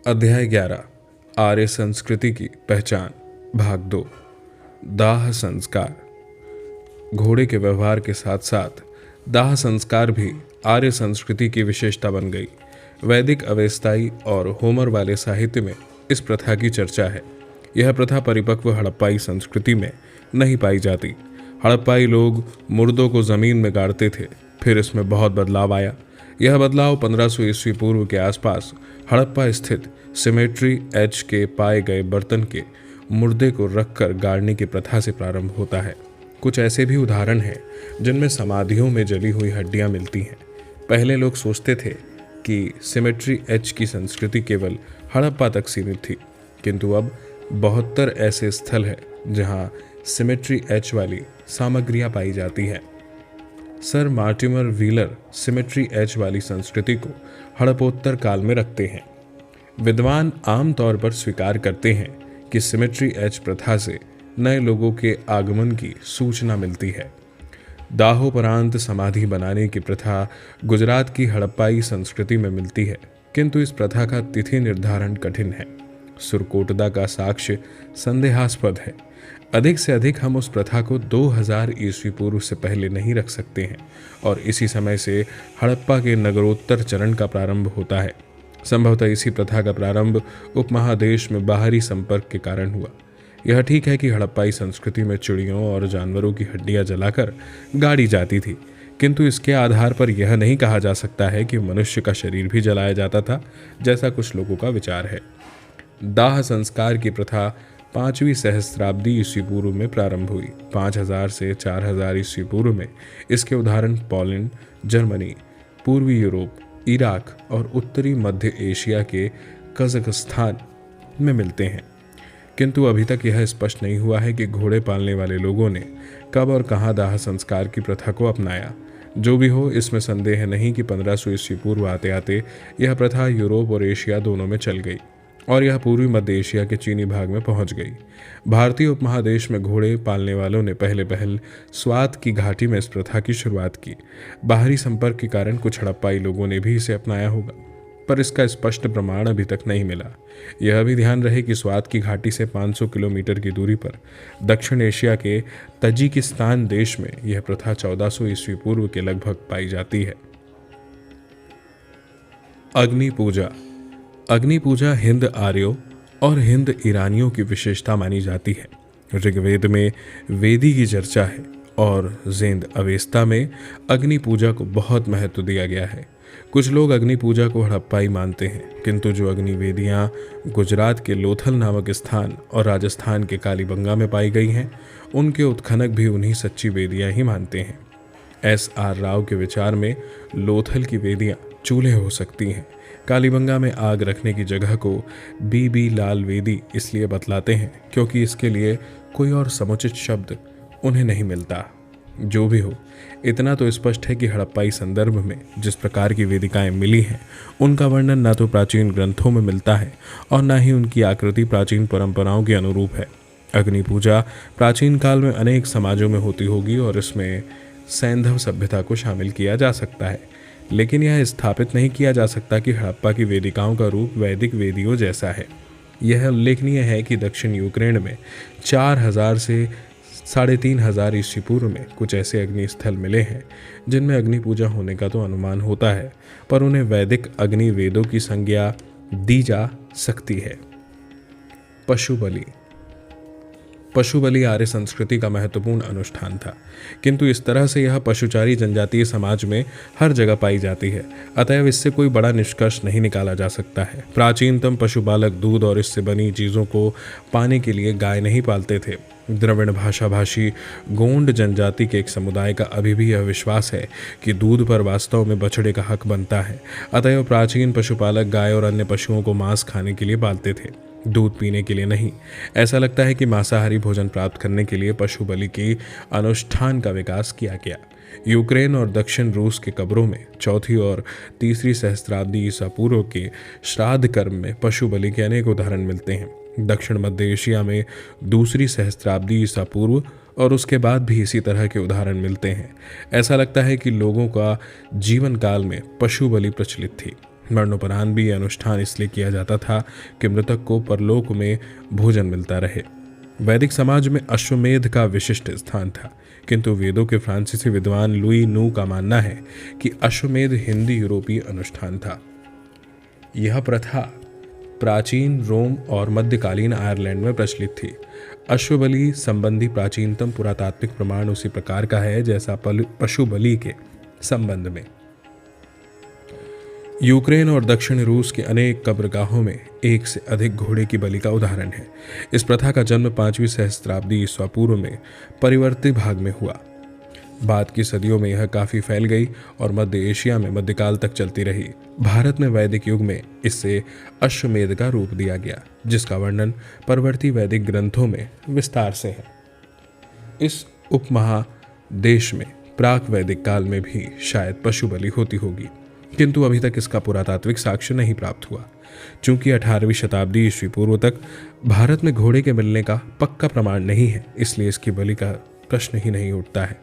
अध्याय 11 आर्य संस्कृति की पहचान भाग 2 दाह संस्कार। घोड़े के व्यवहार के साथ साथ दाह संस्कार भी आर्य संस्कृति की विशेषता बन गई। वैदिक अवेस्ताई और होमर वाले साहित्य में इस प्रथा की चर्चा है। यह प्रथा परिपक्व हड़प्पाई संस्कृति में नहीं पाई जाती। हड़प्पाई लोग मुर्दों को जमीन में गाड़ते थे, फिर इसमें बहुत बदलाव आया। यह बदलाव 1500 ईस्वी पूर्व के आसपास हड़प्पा स्थित सिमेट्री एच के पाए गए बर्तन के मुर्दे को रखकर गाड़ने की प्रथा से प्रारंभ होता है। कुछ ऐसे भी उदाहरण हैं जिनमें समाधियों में जली हुई हड्डियां मिलती हैं। पहले लोग सोचते थे कि सिमेट्री एच की संस्कृति केवल हड़प्पा तक सीमित थी, किंतु अब 72 ऐसे स्थल हैं जहां सिमेट्री एच वाली सामग्रियां पाई जाती हैं। Sir Mortimer wheeler symmetry H वाली संस्कृति को हड़प्पोत्तर काल में रखते हैं। विद्वान आम तौर पर स्वीकार करते हैं कि सिमेट्री एच प्रथा से नए लोगों के आगमन की सूचना मिलती है। दाहोपरांत समाधि बनाने की प्रथा गुजरात की हड़प्पाई संस्कृति में मिलती है, किंतु इस प्रथा का तिथि निर्धारण कठिन है। सुरकोटदा का साक्ष्य संदेहास्पद है। अधिक से अधिक हम उस प्रथा को 2000 ईस्वी पूर्व से पहले नहीं रख सकते हैं और इसी समय से हड़प्पा के नगरोत्तर चरण का प्रारंभ होता है। संभवतः इसी प्रथा का प्रारंभ उपमहादेश में बाहरी संपर्क के कारण हुआ। यह ठीक है कि हड़प्पाई संस्कृति में चिड़ियों और जानवरों की हड्डियां जलाकर गाड़ी जाती थी, किंतु इसके आधार पर यह नहीं कहा जा सकता है कि मनुष्य का शरीर भी जलाया जाता था, जैसा कुछ लोगों का विचार है। दाह संस्कार की प्रथा 5वीं सहस्त्राब्दी ईस्वी पूर्व में प्रारंभ हुई। 5000 से 4000 ईस्वी पूर्व में इसके उदाहरण पोलैंड, जर्मनी, पूर्वी यूरोप, इराक और उत्तरी मध्य एशिया के कजाकिस्तान में मिलते हैं। किंतु अभी तक यह स्पष्ट नहीं हुआ है कि घोड़े पालने वाले लोगों ने कब और कहां दाह संस्कार की प्रथा को अपनाया। जो भी हो, इसमें संदेह नहीं कि 1500 ईस्वी पूर्व आते आते यह प्रथा यूरोप और एशिया दोनों में चल गई और यह पूर्वी मध्य एशिया के चीनी भाग में पहुंच गई। भारतीय उपमहादेश में घोड़े पालने वालों ने पहले स्वात की घाटी में इस प्रथा की शुरुआत की। बाहरी संपर्क के कारण कुछ हड़प्पाई लोगों ने भी इसे अपनाया होगा, पर इसका स्पष्ट प्रमाण अभी तक नहीं मिला। यह भी ध्यान रहे कि स्वात की घाटी से 500 किलोमीटर की दूरी पर दक्षिण एशिया के तजिकिस्तान देश में यह प्रथा 1400 ईस्वी पूर्व के लगभग पाई जाती है। अग्नि पूजा। अग्नि पूजा हिंद आर्यों और हिंद ईरानियों की विशेषता मानी जाती है। ऋग्वेद में वेदी की चर्चा है और ज़ेंद अवेस्ता में अग्नि पूजा को बहुत महत्व दिया गया है। कुछ लोग अग्नि पूजा को हड़प्पाई मानते हैं, किंतु जो अग्नि वेदियाँ गुजरात के लोथल नामक स्थान और राजस्थान के कालीबंगा में पाई गई हैं, उनके उत्खनक भी उन्हीं सच्ची वेदियाँ ही मानते हैं। S.R. राव के विचार में लोथल की वेदियाँ चूल्हे हो सकती हैं। कालीबंगा में आग रखने की जगह को B.B. लाल वेदी इसलिए बतलाते हैं क्योंकि इसके लिए कोई और समुचित शब्द उन्हें नहीं मिलता। जो भी हो, इतना तो स्पष्ट है कि हड़प्पाई संदर्भ में जिस प्रकार की वेदिकाएं मिली हैं, उनका वर्णन ना तो प्राचीन ग्रंथों में मिलता है और ना ही उनकी आकृति प्राचीन परंपराओं के अनुरूप है। अग्नि पूजा प्राचीन काल में अनेक समाजों में होती होगी और इसमें सैंधव सभ्यता को शामिल किया जा सकता है, लेकिन यह स्थापित नहीं किया जा सकता कि हड़प्पा की वेदिकाओं का रूप वैदिक वेदियों जैसा है। यह उल्लेखनीय है कि दक्षिण यूक्रेन में 4000 से 3500 ईस्वी पूर्व में कुछ ऐसे अग्नि स्थल मिले हैं जिनमें अग्नि पूजा होने का तो अनुमान होता है, पर उन्हें वैदिक अग्नि वेदों की संज्ञा दी जा सकती है। पशु बलि। पशु बलि आर्य संस्कृति का महत्वपूर्ण अनुष्ठान था, किंतु इस तरह से यह पशुचारी जनजातीय समाज में हर जगह पाई जाती है, अतएव इससे कोई बड़ा निष्कर्ष नहीं निकाला जा सकता है। प्राचीनतम पशुपालक दूध और इससे बनी चीज़ों को पाने के लिए गाय नहीं पालते थे। द्रविड़ भाषा भाषी गोंड जनजाति के एक समुदाय का अभी भी यह विश्वास है कि दूध पर वास्तव में बछड़े का हक बनता है, अतएव प्राचीन पशुपालक गाय और अन्य पशुओं को मांस खाने के लिए पालते थे, दूध पीने के लिए नहीं। ऐसा लगता है कि मांसाहारी भोजन प्राप्त करने के लिए पशु बलि के अनुष्ठान का विकास किया गया। यूक्रेन और दक्षिण रूस के कब्रों में 4वीं और 3री सहस्त्राब्दी ईसा पूर्व के श्राद्ध कर्म में पशु बलि के अनेक उदाहरण मिलते हैं। दक्षिण मध्य एशिया में 2री सहस्त्राब्दी ईसा पूर्व और उसके बाद भी इसी तरह के उदाहरण मिलते हैं। ऐसा लगता है कि लोगों का जीवन काल में पशु बलि प्रचलित थी। मरणोपरांत भी यह अनुष्ठान इसलिए किया जाता था कि मृतक को परलोक में भोजन मिलता रहे। वैदिक समाज में अश्वमेध का विशिष्ट स्थान था, किंतु वेदों के फ्रांसीसी विद्वान लुई नू का मानना है कि अश्वमेध हिंदी यूरोपीय अनुष्ठान था। यह प्रथा प्राचीन रोम और मध्यकालीन आयरलैंड में प्रचलित थी। अश्वबलि संबंधी प्राचीनतम पुरातात्विक प्रमाण उसी प्रकार का है जैसा पशु बलि के संबंध में। यूक्रेन और दक्षिण रूस के अनेक कब्रगाहों में एक से अधिक घोड़े की बलि का उदाहरण है। इस प्रथा का जन्म 5वीं सहस्त्राब्दी ईसा पूर्व में परिवर्ती भाग में हुआ। बाद की सदियों में यह काफी फैल गई और मध्य एशिया में मध्यकाल तक चलती रही। भारत में वैदिक युग में इससे अश्वमेध का रूप दिया गया, जिसका वर्णन परवर्ती वैदिक ग्रंथों में विस्तार से है। इस उपमहादेश में प्राक वैदिक काल में भी शायद पशु बलि होती होगी, किंतु अभी तक इसका पुरातात्विक साक्ष्य नहीं प्राप्त हुआ। चूंकि 18वीं शताब्दी ईस्वी पूर्व तक भारत में घोड़े के मिलने का पक्का प्रमाण नहीं है, इसलिए इसकी बलि का प्रश्न ही नहीं उठता है।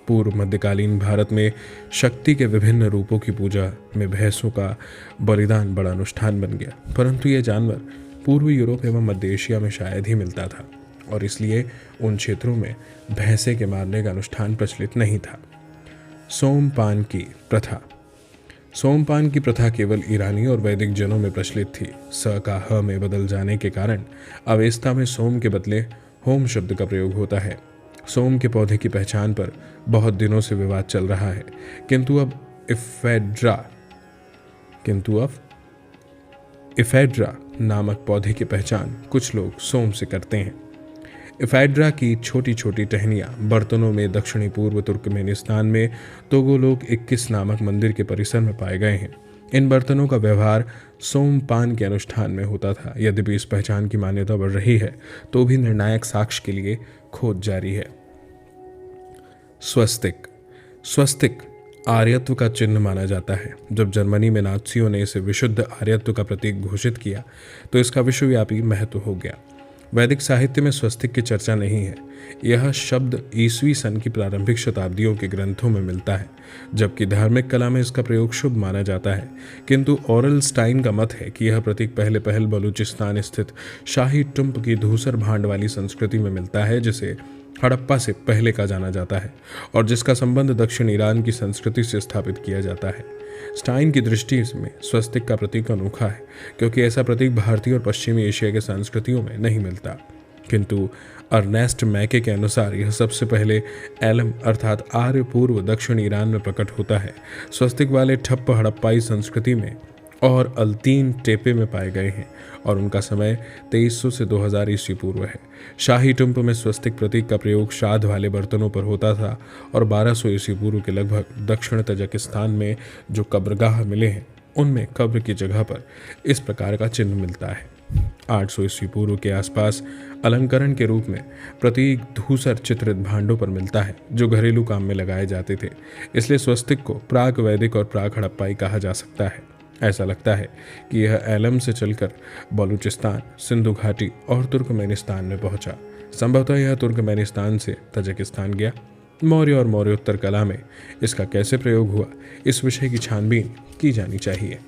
पूर्व मध्यकालीन भारत में शक्ति के विभिन्न रूपों की पूजा में भैंसों का बलिदान बड़ा अनुष्ठान बन गया, परंतु यह जानवर पूर्वी यूरोप एवं मध्य एशिया में शायद ही मिलता था और इसलिए उन क्षेत्रों में भैंसे के मारने का अनुष्ठान प्रचलित नहीं था। सोमपान की प्रथा। सोमपान की प्रथा केवल ईरानी और वैदिक जनों में प्रचलित थी। स का ह में बदल जाने के कारण अवेस्ता में सोम के बदले होम शब्द का प्रयोग होता है। सोम के पौधे की पहचान पर बहुत दिनों से विवाद चल रहा है, किंतु अब इफेड्रा नामक पौधे की पहचान कुछ लोग सोम से करते हैं। इफेड्रा की छोटी छोटी टहनियाँ बर्तनों में दक्षिणी पूर्व तुर्कमेनिस्तान में तोगोलोक 21 नामक मंदिर के परिसर में पाए गए हैं। इन बर्तनों का व्यवहार सोमपान के अनुष्ठान में होता था। यद्यपि इस पहचान की मान्यता बढ़ रही है, तो भी निर्णायक साक्ष्य के लिए खोज जारी है। स्वस्तिक आर्यत्व का चिन्ह माना जाता है। जब जर्मनी में नात्सियों ने इसे विशुद्ध आर्यत्व का प्रतीक घोषित किया, तो इसका विश्वव्यापी महत्व हो गया। वैदिक साहित्य में स्वस्तिक की चर्चा नहीं है। यह शब्द ईसवी सन की प्रारंभिक शताब्दियों के ग्रंथों में मिलता है, जबकि धार्मिक कला में इसका प्रयोग शुभ माना जाता है। किंतु ऑरल स्टाइन का मत है कि यह प्रतीक पहले बलूचिस्तान स्थित शाही टुम्प की धूसर भांड वाली संस्कृति में मिलता है, जिसे हड़प्पा से पहले का जाना जाता है और जिसका संबंध दक्षिण ईरान की संस्कृति से स्थापित किया जाता है। स्टाइन की दृष्टि में स्वस्तिक का प्रतीक अनोखा है, क्योंकि ऐसा प्रतीक भारतीय और पश्चिमी एशिया के संस्कृतियों में नहीं मिलता। किंतु अर्नेस्ट मैके के अनुसार यह सबसे पहले एलम अर्थात आर्य पूर्व दक्षिण ईरान में प्रकट होता है। स्वस्तिक वाले ठप्प हड़प्पाई संस्कृति में और अल्तीन टेपे में पाए गए हैं और उनका समय 2300 से 2000 ईस्वी पूर्व है। शाही टुम्प में स्वस्तिक प्रतीक का प्रयोग श्राद्ध वाले बर्तनों पर होता था और 1200 ईस्वी पूर्व के लगभग दक्षिण तजाकिस्तान में जो कब्रगाह मिले हैं, उनमें कब्र की जगह पर इस प्रकार का चिन्ह मिलता है। 800 ईस्वी पूर्व के आसपास अलंकरण के रूप में प्रतीक धूसर चित्रित भांडों पर मिलता है, जो घरेलू काम में लगाए जाते थे। इसलिए स्वस्तिक को प्राक वैदिक और प्राक हड़प्पाई कहा जा सकता है। ऐसा लगता है कि यह एलम से चलकर बलूचिस्तान, सिंधु घाटी और तुर्कमेनिस्तान में पहुंचा। संभवतः यह तुर्कमेनिस्तान से तजाकिस्तान गया। मौर्य और मौर्योत्तर कला में इसका कैसे प्रयोग हुआ, इस विषय की छानबीन की जानी चाहिए।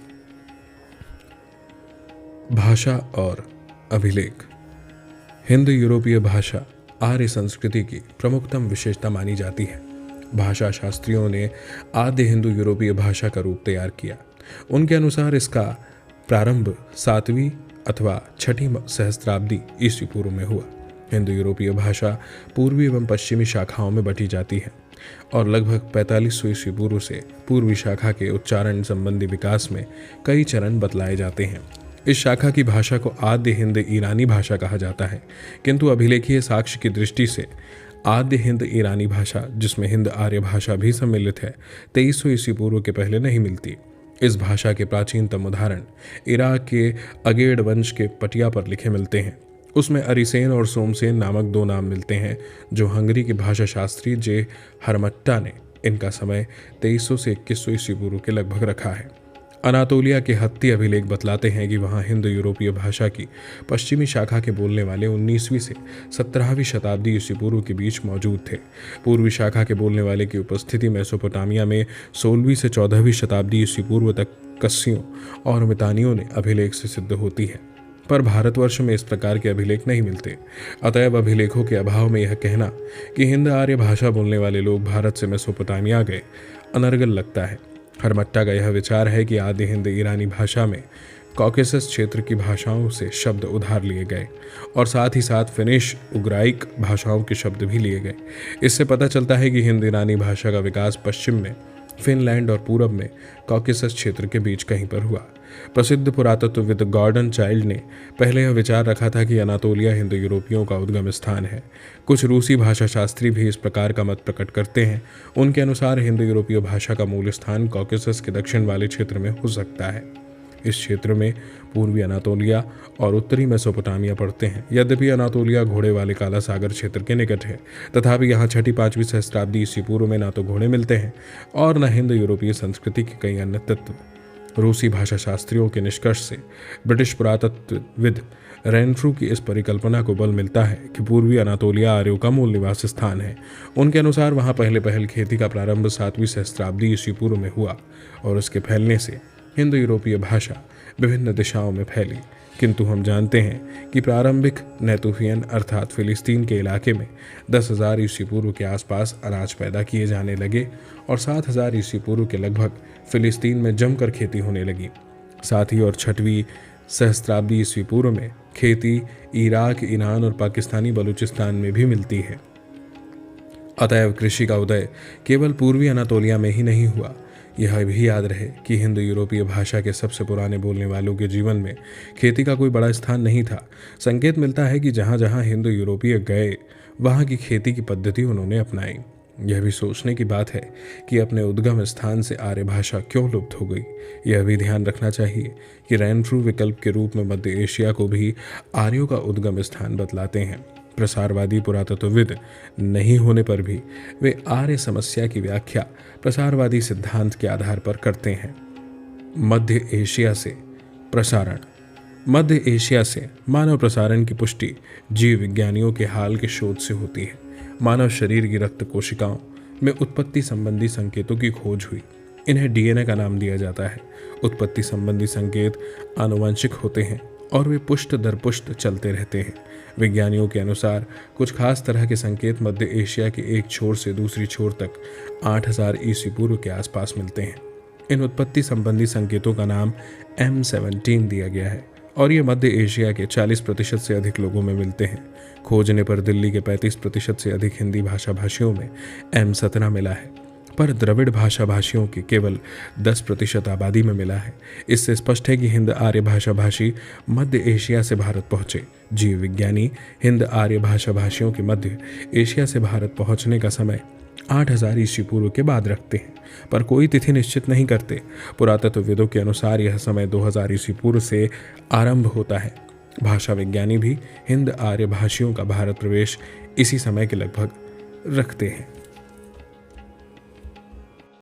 भाषा और अभिलेख। हिंद यूरोपीय भाषा आर्य संस्कृति की प्रमुखतम विशेषता मानी जाती है। भाषा शास्त्रियों ने आद्य हिंदू यूरोपीय भाषा का रूप तैयार किया। उनके अनुसार इसका प्रारंभ 7वीं अथवा 6ठी सहस्त्राब्दी ईस्वी पूर्व में हुआ। हिंदू यूरोपीय भाषा पूर्वी एवं पश्चिमी शाखाओं में बटी जाती है और लगभग 4500 ईस्वी पूर्व से पूर्वी शाखा के उच्चारण संबंधी विकास में कई चरण बतलाए जाते हैं। इस शाखा की भाषा को आद्य हिंद ईरानी भाषा कहा जाता है, किंतु अभिलेखीय साक्ष्य की दृष्टि से आद्य हिंद ईरानी भाषा, जिसमें हिंद आर्य भाषा भी सम्मिलित है, 2300 ईस्वी पूर्व के पहले नहीं मिलती। इस भाषा के प्राचीनतम उदाहरण इराक के अगेड वंश के पटिया पर लिखे मिलते हैं। उसमें अरिसेन और सोमसेन नामक 2 नाम मिलते हैं, जो हंगरी के भाषा शास्त्री जे हरमट्टा ने इनका समय 2300 से 2100 ईस्वी पूर्व के लगभग रखा है। अनातोलिया के हत्ती अभिलेख बतलाते हैं कि वहाँ हिंद यूरोपीय भाषा की पश्चिमी शाखा के बोलने वाले 19वीं से 17वीं शताब्दी ईस्वी पूर्व के बीच मौजूद थे। पूर्वी शाखा के बोलने वाले की उपस्थिति मेसोपोटामिया में 16वीं से 14वीं शताब्दी ईस्वी पूर्व तक कस्सियों और मितानियों ने अभिलेख से सिद्ध होती है, पर भारतवर्ष में इस प्रकार के अभिलेख नहीं मिलते। अतएव अभिलेखों के अभाव में यह कहना कि हिंद आर्य भाषा बोलने वाले लोग भारत से मेसोपोटामिया गए अनर्गल लगता है। हरमट्टा का यह विचार है कि आदि हिंद ईरानी भाषा में कॉकेसस क्षेत्र की भाषाओं से शब्द उधार लिए गए और साथ ही साथ फिनिश उग्राइक भाषाओं के शब्द भी लिए गए। इससे पता चलता है कि हिंद ईरानी भाषा का विकास पश्चिम में फिनलैंड और पूरब में कॉकेसस क्षेत्र के बीच कहीं पर हुआ। प्रसिद्ध पुरातत्वविद गॉर्डन चाइल्ड ने पहले यह विचार रखा था कि अनातोलिया हिंदू यूरोपियों का उद्गम स्थान है। कुछ रूसी भाषा शास्त्री भी इस प्रकार का मत प्रकट करते हैं। उनके अनुसार हिंदू यूरोपीय भाषा का मूल स्थान कॉकेसस के दक्षिण वाले क्षेत्र में हो सकता है। इस क्षेत्र में पूर्वी अनातोलिया और उत्तरी मेसोपोटामिया पड़ते हैं। यद्यपि अनातोलिया घोड़े वाले काला सागर क्षेत्र के निकट है, तथापि यहाँ 6वीं-5वीं सहस्त्राब्दी ईस्वी पूर्व में ना तो घोड़े मिलते हैं और न हिंद यूरोपीय संस्कृति के कई अन्य तत्व। रूसी भाषा शास्त्रियों के निष्कर्ष से ब्रिटिश पुरातत्वविद रेनफ्रू की इस परिकल्पना को बल मिलता है कि पूर्वी अनातोलिया आर्यों का मूल निवास स्थान है। उनके अनुसार वहाँ पहले खेती का प्रारंभ 7वीं सहस्त्राब्दी ईस्वी पूर्व में हुआ और उसके फैलने से हिंदू यूरोपीय भाषा विभिन्न दिशाओं में फैली। किंतु हम जानते हैं कि प्रारंभिक नेतुफियन अर्थात फिलिस्तीन के इलाके में 10,000 ईस्वी पूर्व के आसपास अनाज पैदा किए जाने लगे और 7,000 ईस्वी पूर्व के लगभग फिलिस्तीन में जमकर खेती होने लगी। साथ ही और 6वीं सहस्त्राब्दी ईस्वी पूर्व में खेती इराक, ईरान और पाकिस्तानी बलूचिस्तान में भी मिलती है। अतएव कृषि का उदय केवल पूर्वी अनातोलिया में ही नहीं हुआ। यह भी याद रहे कि हिंदू यूरोपीय भाषा के सबसे पुराने बोलने वालों के जीवन में खेती का कोई बड़ा स्थान नहीं था। संकेत मिलता है कि जहाँ जहाँ हिंदू यूरोपीय गए वहाँ की खेती की पद्धति उन्होंने अपनाई। यह भी सोचने की बात है कि अपने उद्गम स्थान से आर्य भाषा क्यों लुप्त हो गई। यह भी ध्यान रखना चाहिए कि रेनफ्रू विकल्प के रूप में मध्य एशिया को भी आर्यों का उद्गम स्थान बतलाते हैं। प्रसारवादी पुरातत्वविद नहीं होने पर भी वे आर्य समस्या की व्याख्या प्रसारवादी सिद्धांत के आधार पर करते हैं। मध्य एशिया से प्रसारण। मध्य एशिया से मानव प्रसारण की पुष्टि जीव विज्ञानियों के हाल के शोध से होती है। मानव शरीर की रक्त कोशिकाओं में उत्पत्ति संबंधी संकेतों की खोज हुई। इन्हें डीएनए का नाम दिया जाता है। उत्पत्ति संबंधी संकेत आनुवंशिक होते हैं और वे पुष्ट दर पुष्ट चलते रहते हैं। विज्ञानियों के अनुसार कुछ खास तरह के संकेत मध्य एशिया के एक छोर से दूसरी छोर तक 8,000 ईस्वी पूर्व के आसपास मिलते हैं। इन उत्पत्ति संबंधी संकेतों का नाम M17 दिया गया है और ये मध्य एशिया के 40% से अधिक लोगों में मिलते हैं। खोजने पर दिल्ली के 35% से अधिक हिंदी भाषा भाषियों में M17 मिला है, पर द्रविड़ भाषा भाषियों की केवल 10% आबादी में मिला है। इससे स्पष्ट है कि हिंद आर्य भाषा भाषी मध्य एशिया से भारत पहुंचे। जीव विज्ञानी हिंद आर्य भाषा भाषियों के मध्य एशिया से भारत पहुंचने का समय 8,000 ईस्वी पूर्व के बाद रखते हैं, पर कोई तिथि निश्चित नहीं करते। पुरातत्वविदों के अनुसार यह समय 2000 ईस्वी पूर्व से आरंभ होता है। भाषा विज्ञानी भी हिंद आर्य भाषियों का भारत प्रवेश इसी समय के लगभग रखते हैं।